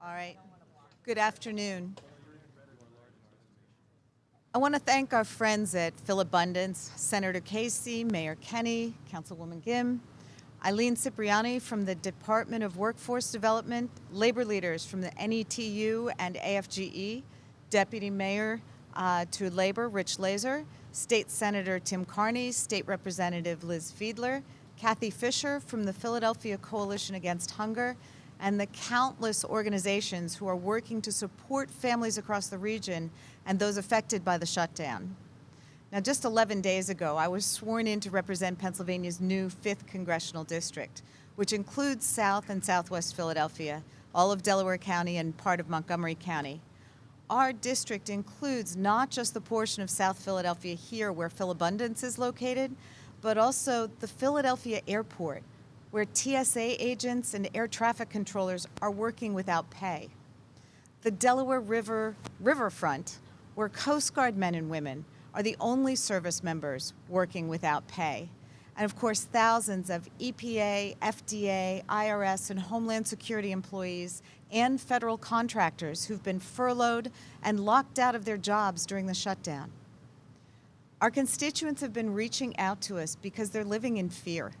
All right. Good afternoon. I want to thank our friends at Philabundance, Senator Casey, Mayor Kenny, Councilwoman Kim, Eileen Cipriani from the Department of Workforce Development, labor leaders from the NETU and AFGE, Deputy Mayor to Labor, Rich Laser, State Senator Tim Carney, State Representative Liz Fiedler, Kathy Fisher from the Philadelphia Coalition Against Hunger, and the countless organizations who are working to support families across the region and those affected by the shutdown. Now, just 11 days ago, I was sworn in to represent Pennsylvania's new 5th Congressional District, which includes South and Southwest Philadelphia, all of Delaware County, and part of Montgomery County. Our district includes not just the portion of South Philadelphia here where Philabundance is located, but also the Philadelphia Airport, where TSA agents and air traffic controllers are working without pay. The Delaware Riverfront, where Coast Guard men and women are the only service members working without pay. And of course, thousands of EPA, FDA, IRS, and Homeland Security employees and federal contractors who've been furloughed and locked out of their jobs during the shutdown. Our constituents have been reaching out to us because they're living in fear.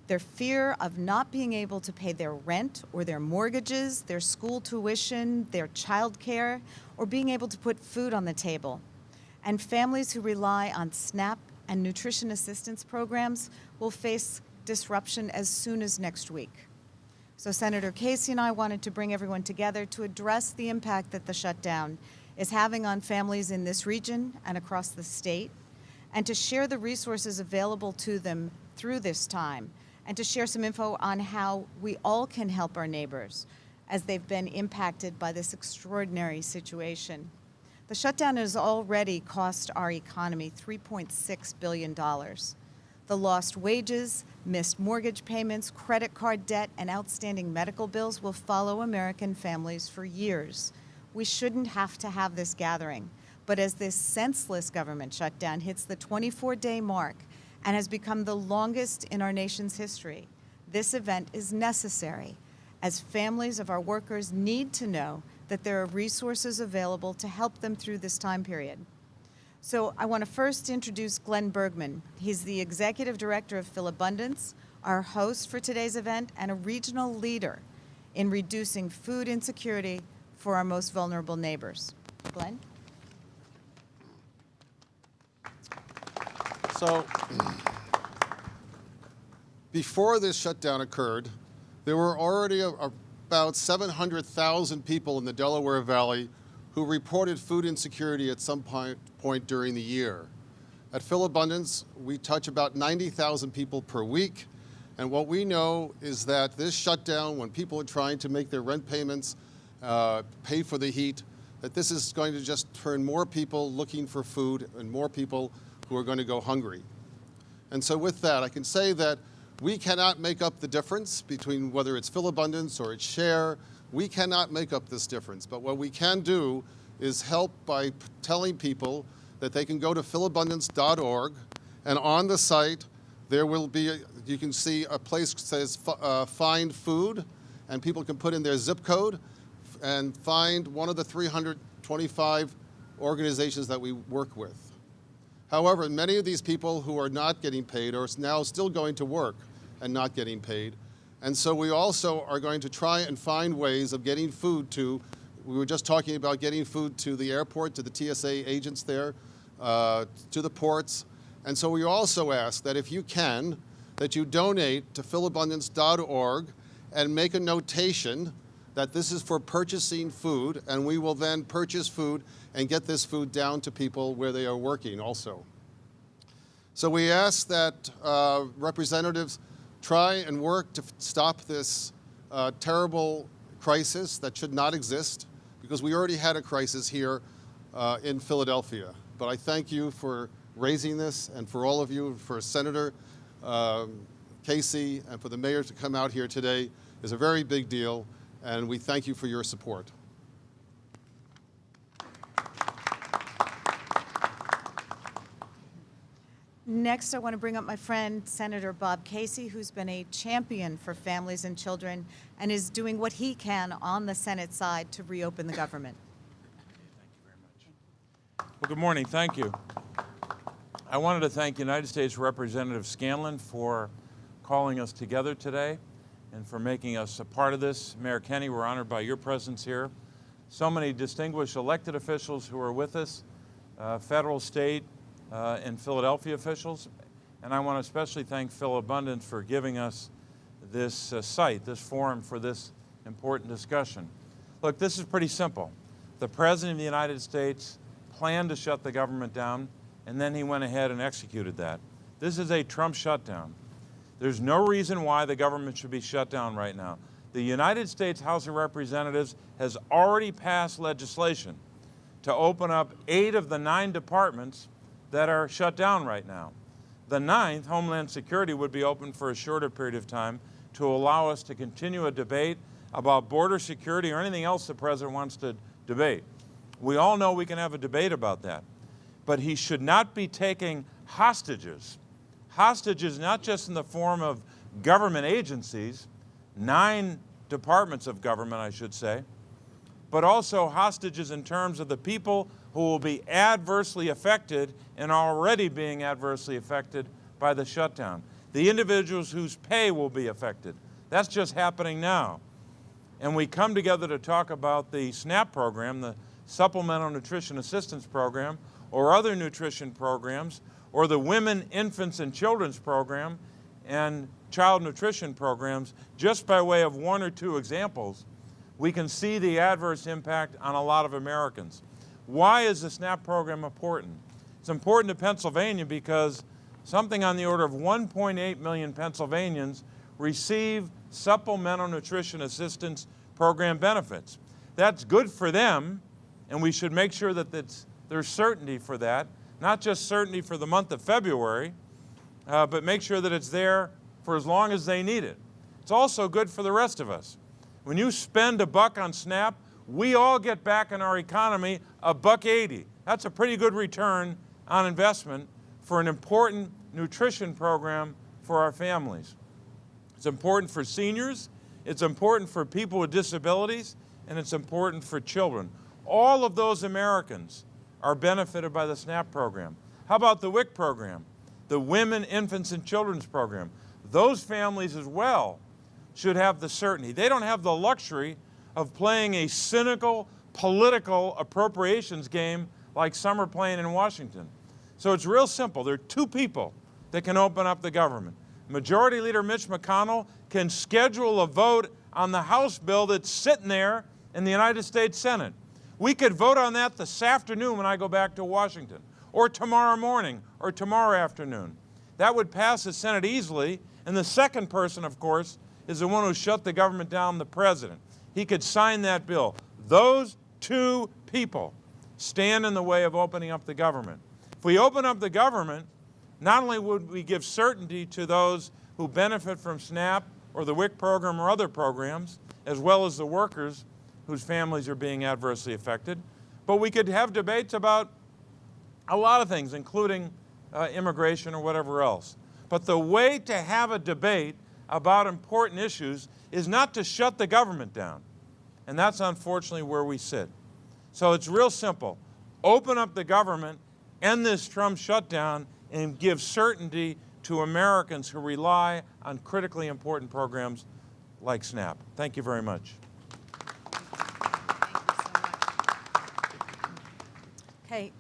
Their fear of not being able to pay their rent or their mortgages, their school tuition, their child care, or being able to put food on the table. And families who rely on SNAP and nutrition assistance programs will face disruption as soon as next week. So Senator Casey and I wanted to bring everyone together to address the impact that the shutdown is having on families in this region and across the state, and to share the resources available to them through this time, and to share some info on how we all can help our neighbors as they've been impacted by this extraordinary situation. The shutdown has already cost our economy $3.6 billion. The lost wages, missed mortgage payments, credit card debt, and outstanding medical bills will follow American families for years. We shouldn't have to have this gathering, but as this senseless government shutdown hits the 24-day mark and has become the longest in our nation's history, this event is necessary, as families of our workers need to know that there are resources available to help them through this time period. So I want to first introduce Glenn Bergman. He's the Executive Director of Philabundance, our host for today's event, and a regional leader in reducing food insecurity for our most vulnerable neighbors. Glenn? So, before this shutdown occurred, there were already about 700,000 people in the Delaware Valley who reported food insecurity at some point during the year. At Philabundance, we touch about 90,000 people per week, and what we know is that this shutdown, when people are trying to make their rent payments, pay for the heat, that this is going to just turn more people looking for food and more people who are going to go hungry. And so with that, I can say that we cannot make up the difference between whether it's Philabundance or it's Share. We cannot make up this difference, but what we can do is help by telling people that they can go to philabundance.org, and on the site there will be, you can see a place that says find food, and people can put in their zip code and find one of the 325 organizations that we work with. However, many of these people who are not getting paid are now still going to work and not getting paid. And so we also are going to try and find ways of getting food to, we were just talking about getting food to the airport, to the TSA agents there, to the ports. And so we also ask that if you can, that you donate to philabundance.org and make a notation that this is for purchasing food, and we will then purchase food and get this food down to people where they are working also. So we ask that representatives try and work to stop this terrible crisis that should not exist, because we already had a crisis here in Philadelphia. But I thank you for raising this, and for all of you, for Senator Casey and for the mayor to come out here today is a very big deal, and we thank you for your support. Next, I want to bring up my friend, Senator Bob Casey, who's been a champion for families and children and is doing what he can on the Senate side to reopen the government. Well, good morning. Thank you. I wanted to thank United States Representative Scanlon for calling us together today and for making us a part of this. Mayor Kenny, we're honored by your presence here. So many distinguished elected officials who are with us, federal, state, and Philadelphia officials. And I want to especially thank Phil Abundance for giving us this site, this forum for this important discussion. Look, this is pretty simple. The President of the United States planned to shut the government down, and then he went ahead and executed that. This is a Trump shutdown. There's no reason why the government should be shut down right now. The United States House of Representatives has already passed legislation to open up 8 of the 9 departments that are shut down right now. The 9th, Homeland Security, would be open for a shorter period of time to allow us to continue a debate about border security or anything else the President wants to debate. We all know we can have a debate about that. But he should not be taking hostages. Hostages not just in the form of government agencies, 9 departments of government, I should say, but also hostages in terms of the people who will be adversely affected and are already being adversely affected by the shutdown. The individuals whose pay will be affected. That's just happening now. And we come together to talk about the SNAP program, the Supplemental Nutrition Assistance Program, or other nutrition programs, or the Women, Infants, and Children's Program, and child nutrition programs, just by way of 1 or 2 examples, we can see the adverse impact on a lot of Americans. Why is the SNAP program important? It's important to Pennsylvania because something on the order of 1.8 million Pennsylvanians receive Supplemental Nutrition Assistance Program benefits. That's good for them, and we should make sure that there's certainty for that, not just certainty for the month of February, but make sure that it's there for as long as they need it. It's also good for the rest of us. When you spend $1 on SNAP, we all get back in our economy $1.80. That's a pretty good return on investment for an important nutrition program for our families. It's important for seniors, it's important for people with disabilities, and it's important for children. All of those Americans are benefited by the SNAP program. How about the WIC program, the Women, Infants, and Children's Program? Those families as well should have the certainty. They don't have the luxury of playing a cynical political appropriations game like some are playing in Washington. So it's real simple. There are 2 people that can open up the government. Majority Leader Mitch McConnell can schedule a vote on the House bill that's sitting there in the United States Senate. We could vote on that this afternoon when I go back to Washington, or tomorrow morning, or tomorrow afternoon. That would pass the Senate easily, and the second person, of course, is the one who shut the government down, the President. He could sign that bill. Those 2 people stand in the way of opening up the government. If we open up the government, not only would we give certainty to those who benefit from SNAP or the WIC program or other programs, as well as the workers whose families are being adversely affected, but we could have debates about a lot of things, including immigration or whatever else. But the way to have a debate about important issues is not to shut the government down. And that's unfortunately where we sit. So it's real simple. Open up the government, end this Trump shutdown, and give certainty to Americans who rely on critically important programs like SNAP. Thank you very much. Okay.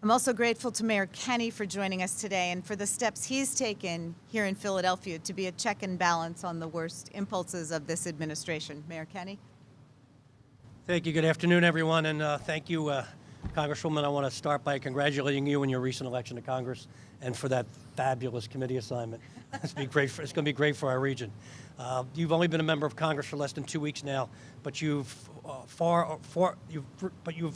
I'm also grateful to Mayor Kenny for joining us today and for the steps he's taken here in Philadelphia to be a check and balance on the worst impulses of this administration. Mayor Kenny? Thank you. Good afternoon, everyone, and thank you, Congresswoman. I want to start by congratulating you on your recent election to Congress and for that fabulous committee assignment. It's going to be great for our region. You've only been a member of Congress for less than 2 weeks now, but you've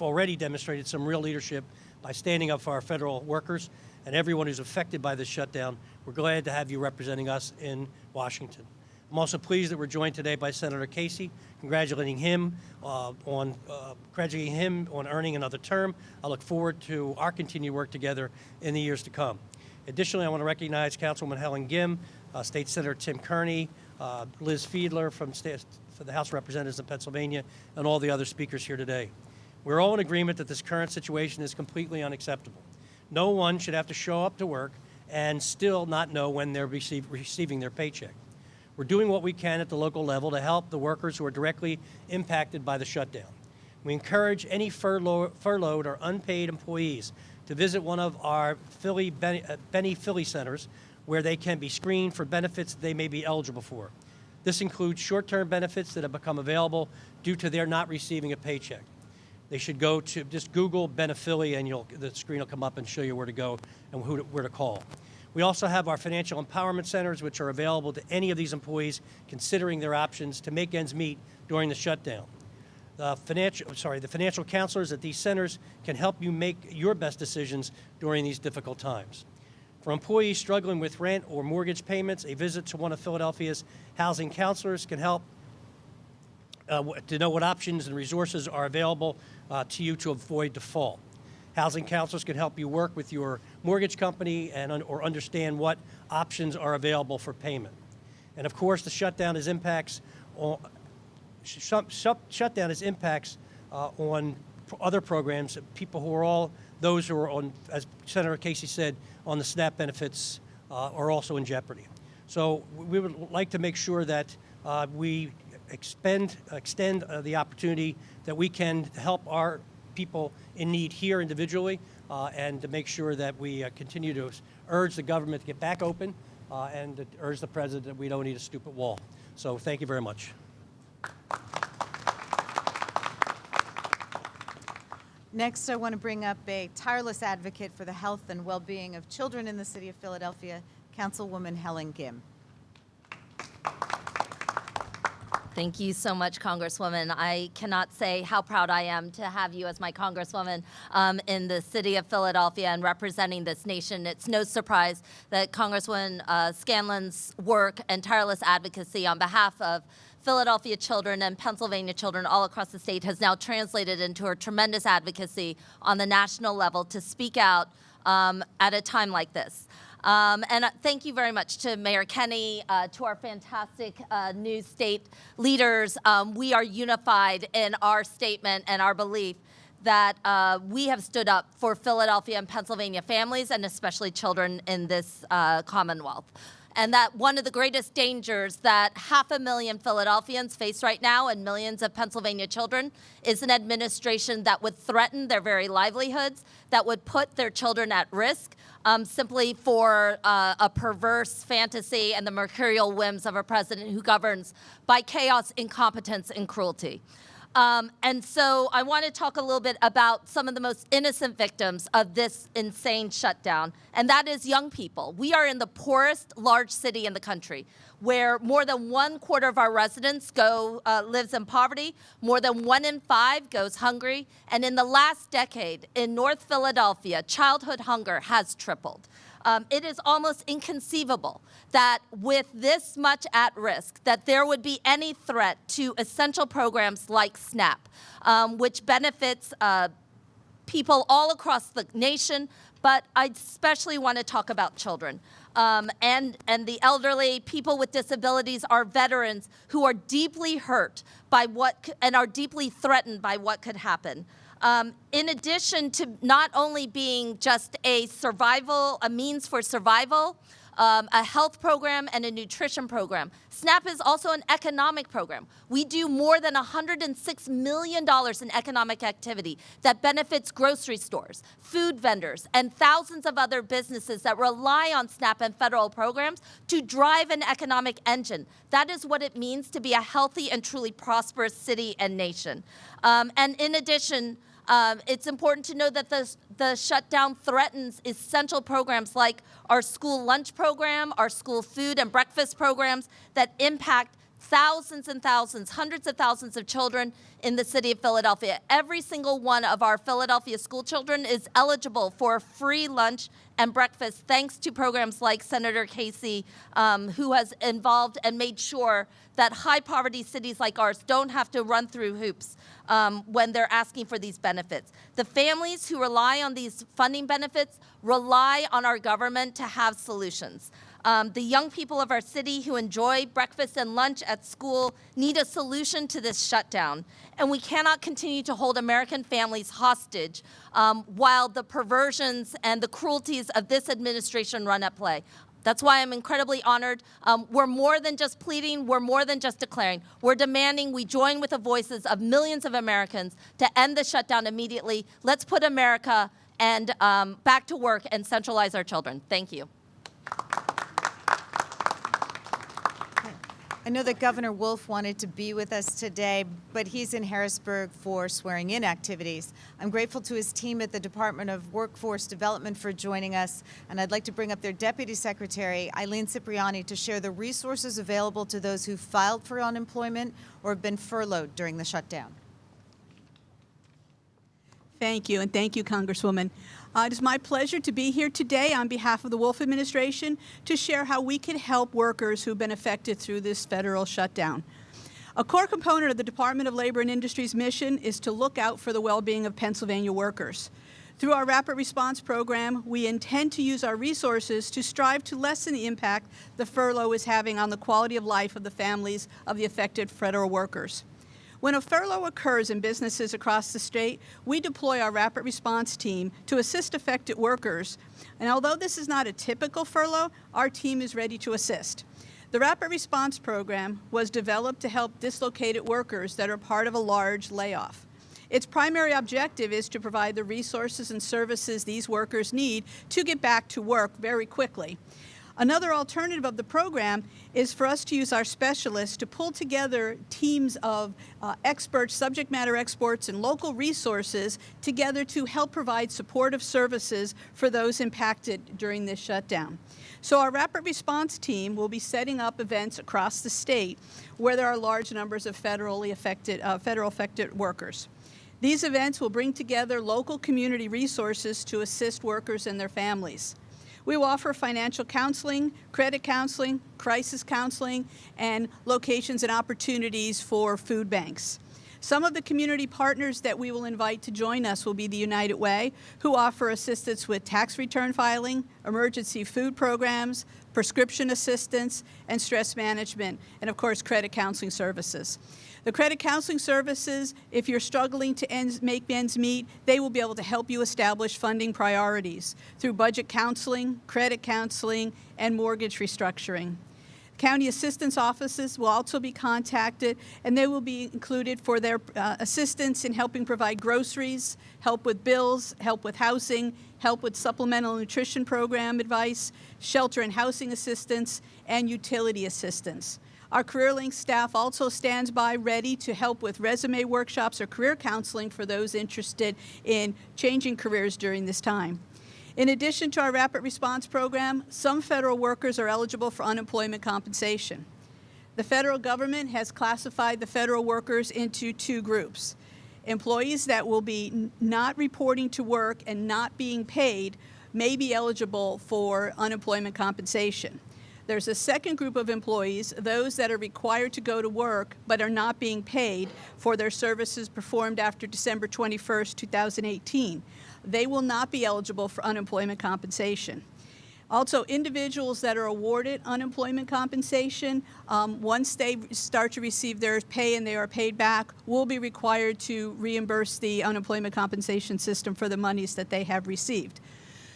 already demonstrated some real leadership by standing up for our federal workers and everyone who's affected by this shutdown. We're glad to have you representing us in Washington. I'm also pleased that we're joined today by Senator Casey, congratulating him on earning another term. I look forward to our continued work together in the years to come. Additionally, I want to recognize Councilwoman Helen Kim, State Senator Tim Kearney, Liz Fiedler for the House of Representatives in Pennsylvania, and all the other speakers here today. We're all in agreement that this current situation is completely unacceptable. No one should have to show up to work and still not know when they're receiving their paycheck. We're doing what we can at the local level to help the workers who are directly impacted by the shutdown. We encourage any furloughed or unpaid employees to visit one of our Benny Philly centers where they can be screened for benefits that they may be eligible for. This includes short-term benefits that have become available due to their not receiving a paycheck. They should go to just Google Benephilly and the screen will come up and show you where to go and where to call. We also have our financial empowerment centers, which are available to any of these employees considering their options to make ends meet during the shutdown. The financial counselors at these centers can help you make your best decisions during these difficult times. For employees struggling with rent or mortgage payments, a visit to one of Philadelphia's housing counselors can help to know what options and resources are available to you to avoid default. Housing counselors can help you work with your mortgage company or understand what options are available for payment. And of course, the shutdown has impacts on other programs. People who are those who are on, as Senator Casey said, on the SNAP benefits are also in jeopardy. So we would like to make sure that we extend the opportunity that we can help our people in need here individually and to make sure that we continue to urge the government to get back open and to urge the president that we don't need a stupid wall. So thank you very much. Next, I want to bring up a tireless advocate for the health and well-being of children in the city of Philadelphia, Councilwoman Helen Kim. Thank you so much, Congresswoman. I cannot say how proud I am to have you as my Congresswoman in the city of Philadelphia and representing this nation. It's no surprise that Congresswoman Scanlon's work and tireless advocacy on behalf of Philadelphia children and Pennsylvania children all across the state has now translated into her tremendous advocacy on the national level to speak out at a time like this. And thank you very much to Mayor Kenny, to our fantastic new state leaders. We are unified in our statement and our belief that we have stood up for Philadelphia and Pennsylvania families and especially children in this Commonwealth. And that one of the greatest dangers that 500,000 Philadelphians face right now and millions of Pennsylvania children is an administration that would threaten their very livelihoods, that would put their children at risk simply for a perverse fantasy and the mercurial whims of a president who governs by chaos, incompetence, and cruelty. And so I want to talk a little bit about some of the most innocent victims of this insane shutdown, and that is young people. We are in the poorest large city in the country, where more than 1/4 of our residents lives in poverty, more than 1 in 5 goes hungry, and in the last decade in North Philadelphia, childhood hunger has tripled. It is almost inconceivable that with this much at risk, that there would be any threat to essential programs like SNAP, which benefits people all across the nation, but I especially want to talk about children. And the elderly, people with disabilities, our veterans who are deeply hurt by and are deeply threatened by what could happen. In addition to not only being just a means for survival, a health program and a nutrition program, SNAP is also an economic program. We do more than $106 million in economic activity that benefits grocery stores, food vendors, and thousands of other businesses that rely on SNAP and federal programs to drive an economic engine. That is what it means to be a healthy and truly prosperous city and nation. And in addition, it's important to know that the shutdown threatens essential programs like our school lunch program, our school food and breakfast programs that impact thousands and thousands, hundreds of thousands of children in the city of Philadelphia. Every single one of our Philadelphia school children is eligible for free lunch and breakfast thanks to programs like Senator Casey, who has involved and made sure that high poverty cities like ours don't have to run through hoops when they're asking for these benefits. The families who rely on these funding benefits rely on our government to have solutions. The young people of our city who enjoy breakfast and lunch at school need a solution to this shutdown. And we cannot continue to hold American families hostage while the perversions and the cruelties of this administration run at play. That's why I'm incredibly honored. We're more than just pleading, we're more than just declaring. We're demanding we join with the voices of millions of Americans to end the shutdown immediately. Let's put America and back to work and centralize our children. Thank you. I know that Governor Wolf wanted to be with us today, but he's in Harrisburg for swearing-in activities. I'm grateful to his team at the Department of Workforce Development for joining us, and I'd like to bring up their Deputy Secretary, Eileen Cipriani, to share the resources available to those who filed for unemployment or have been furloughed during the shutdown. Thank you, and thank you, Congresswoman. It is my pleasure to be here today on behalf of the Wolf administration to share how we can help workers who've been affected through this federal shutdown. A core component of the Department of Labor and Industry's mission is to look out for the well-being of Pennsylvania workers. Through our Rapid Response Program, we intend to use our resources to strive to lessen the impact the furlough is having on the quality of life of the families of the affected federal workers. When a furlough occurs in businesses across the state, we deploy our rapid response team to assist affected workers. And although this is not a typical furlough, our team is ready to assist. The Rapid Response Program was developed to help dislocated workers that are part of a large layoff. Its primary objective is to provide the resources and services these workers need to get back to work very quickly. Another alternative of the program is for us to use our specialists to pull together teams of experts, subject matter experts, and local resources together to help provide supportive services for those impacted during this shutdown. So our rapid response team will be setting up events across the state where there are large numbers of federal affected workers. These events will bring together local community resources to assist workers and their families. We will offer financial counseling, credit counseling, crisis counseling, and locations and opportunities for food banks. Some of the community partners that we will invite to join us will be the United Way, who offer assistance with tax return filing, emergency food programs, prescription assistance, and stress management, and of course, credit counseling services. The credit counseling services, if you're struggling to make ends meet, they will be able to help you establish funding priorities through budget counseling, credit counseling, and mortgage restructuring. County assistance offices will also be contacted, and they will be included for their assistance in helping provide groceries, help with bills, help with housing, help with supplemental nutrition program advice, shelter and housing assistance, and utility assistance. Our CareerLink staff also stands by ready to help with resume workshops or career counseling for those interested in changing careers during this time. In addition to our rapid response program, some federal workers are eligible for unemployment compensation. The federal government has classified the federal workers into two groups. Employees that will be not reporting to work and not being paid may be eligible for unemployment compensation. There's a second group of employees, those that are required to go to work but are not being paid for their services performed after December 21st, 2018. They will not be eligible for unemployment compensation. Also, individuals that are awarded unemployment compensation, once they start to receive their pay and they are paid back, will be required to reimburse the unemployment compensation system for the monies that they have received.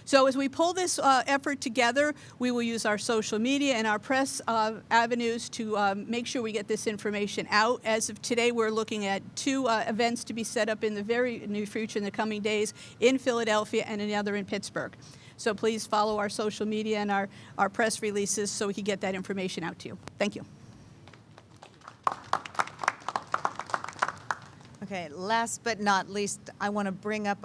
So as we pull this effort together, we will use our social media and our press avenues to make sure we get this information out. As of today, we're looking at two events to be set up in the very near future in the coming days in Philadelphia and another in Pittsburgh. So please follow our social media and our press releases so we can get that information out to you. Thank you. Okay, last but not least, I want to bring up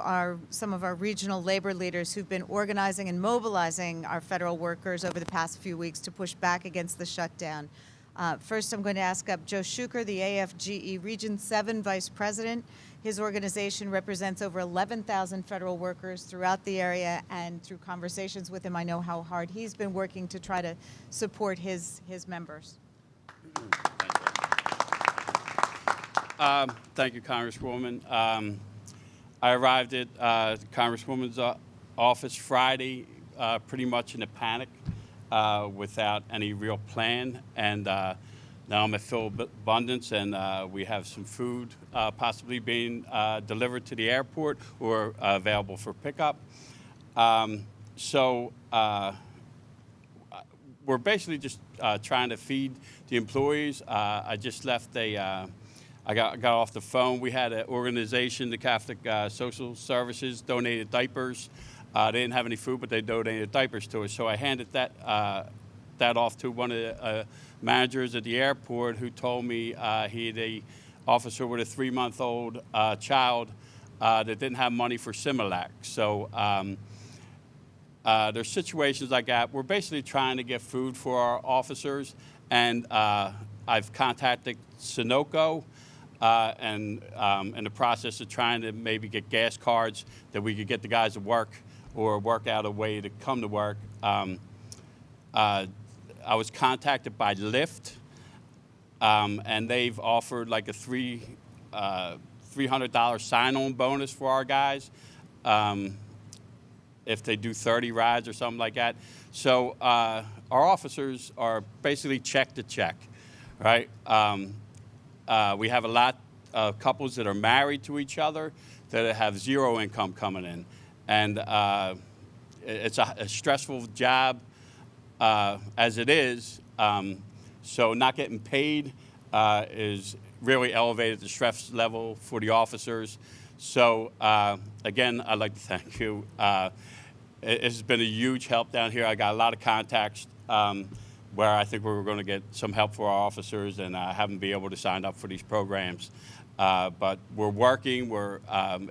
some of our regional labor leaders who've been organizing and mobilizing our federal workers over the past few weeks to push back against the shutdown. First, I'm going to ask up Joe Schuker, the AFGE Region 7 Vice President. His organization represents over 11,000 federal workers throughout the area, and through conversations with him, I know how hard he's been working to try to support his members. Thank you, Congresswoman. I arrived at the Congresswoman's office Friday pretty much in a panic without any real plan. And now I'm at Philabundance, and we have some food possibly being delivered to the airport or available for pickup. So we're basically just trying to feed the employees. I just left I got off the phone. We had an organization, the Catholic Social Services, donated diapers. They didn't have any food, but they donated diapers to us. So I handed that off to one of the managers at the airport, who told me he had an officer with a 3-month-old child that didn't have money for Similac. So there's situations like that. We're basically trying to get food for our officers, and I've contacted Sunoco. And in the process of trying to maybe get gas cards that we could get the guys to work or work out a way to come to work. I was contacted by Lyft, and they've offered like a $300 sign-on bonus for our guys if they do 30 rides or something like that. So our officers are basically check to check, right? We have a lot of couples that are married to each other that have zero income coming in. And it's a stressful job as it is. So not getting paid is really elevated the stress level for the officers. So again, I'd like to thank you. It's been a huge help down here. I got a lot of contacts where I think we're going to get some help for our officers, and haven't been able to sign up for these programs. But we're working.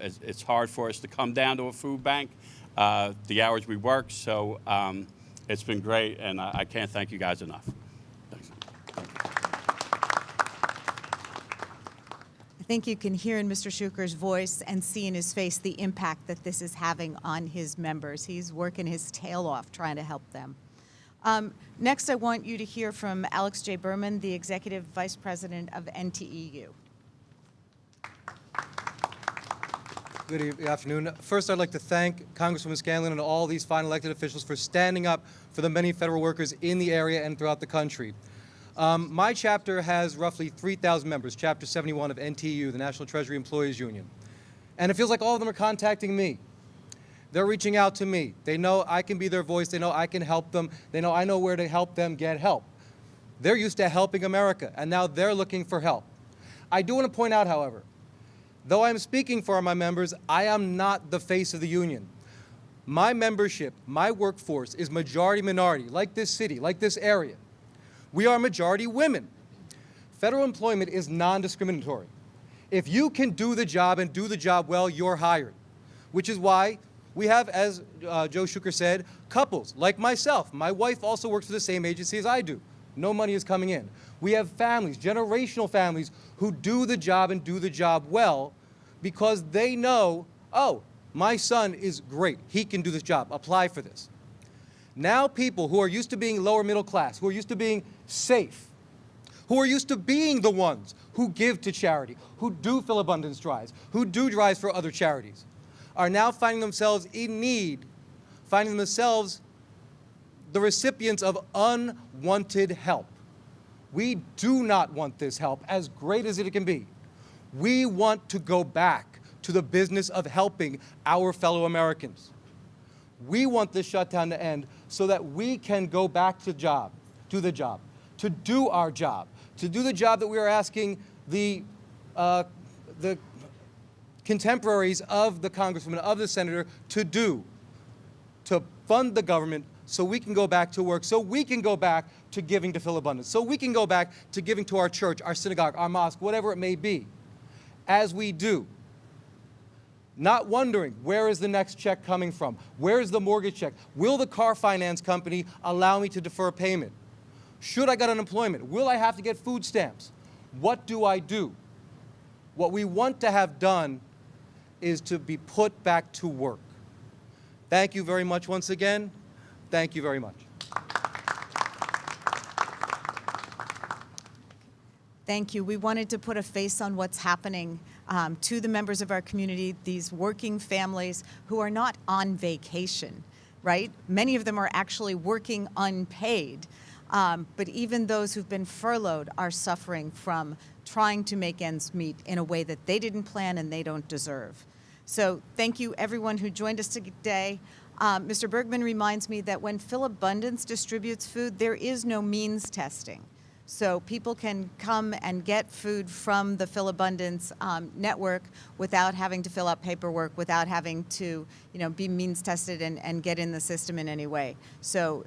It's hard for us to come down to a food bank, the hours we work. So it's been great, and I can't thank you guys enough. Thanks. I think you can hear in Mr. Schuker's voice and see in his face the impact that this is having on his members. He's working his tail off trying to help them. Next, I want you to hear from Alex J. Berman, the Executive Vice President of NTEU. Good afternoon. First, I'd like to thank Congresswoman Scanlon and all these fine elected officials for standing up for the many federal workers in the area and throughout the country. My chapter has roughly 3,000 members, Chapter 71 of NTEU, the National Treasury Employees Union. And it feels like all of them are contacting me. They're reaching out to me. They know I can be their voice. They know I can help them. They know I know where to help them get help. They're used to helping America, and now they're looking for help. I do want to point out, however, though I'm speaking for my members, I am not the face of the union. My membership, my workforce is majority minority, like this city, like this area. We are majority women. Federal employment is non-discriminatory. If you can do the job and do the job well, you're hired, which is why we have, as Joe Schuker said, couples like myself. My wife also works for the same agency as I do. No money is coming in. We have families, generational families, who do the job and do the job well because they know, oh, my son is great. He can do this job. Apply for this. Now people who are used to being lower middle class, who are used to being safe, who are used to being the ones who give to charity, who do Philabundance drives, who do drives for other charities, are now finding themselves in need, finding themselves the recipients of unwanted help. We do not want this help, as great as it can be. We want to go back to the business of helping our fellow Americans. We want this shutdown to end so that we can go back to the job, to do our job, to do the job that we are asking the contemporaries of the Congresswoman, of the Senator, to do, to fund the government so we can go back to work, so we can go back to giving to Philabundance, so we can go back to giving to our church, our synagogue, our mosque, whatever it may be, as we do. Not wondering, where is the next check coming from? Where is the mortgage check? Will the car finance company allow me to defer payment? Should I get unemployment? Will I have to get food stamps? What do I do? What we want to have done is to be put back to work. Thank you very much once again. Thank you very much. Thank you. We wanted to put a face on what's happening to the members of our community, these working families who are not on vacation, right? Many of them are actually working unpaid. But even those who've been furloughed are suffering from trying to make ends meet in a way that they didn't plan and they don't deserve. So thank you, everyone who joined us today. Mr. Bergman reminds me that when Philabundance distributes food, there is no means testing. So people can come and get food from the Philabundance network without having to fill out paperwork, without having to, be means tested and get in the system in any way. So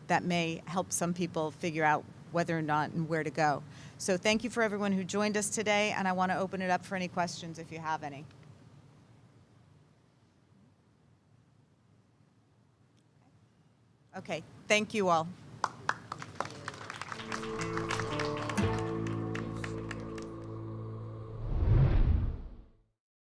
that may help some people figure out whether or not and where to go. So thank you for everyone who joined us today, and I want to open it up for any questions if you have any. Okay, thank you all.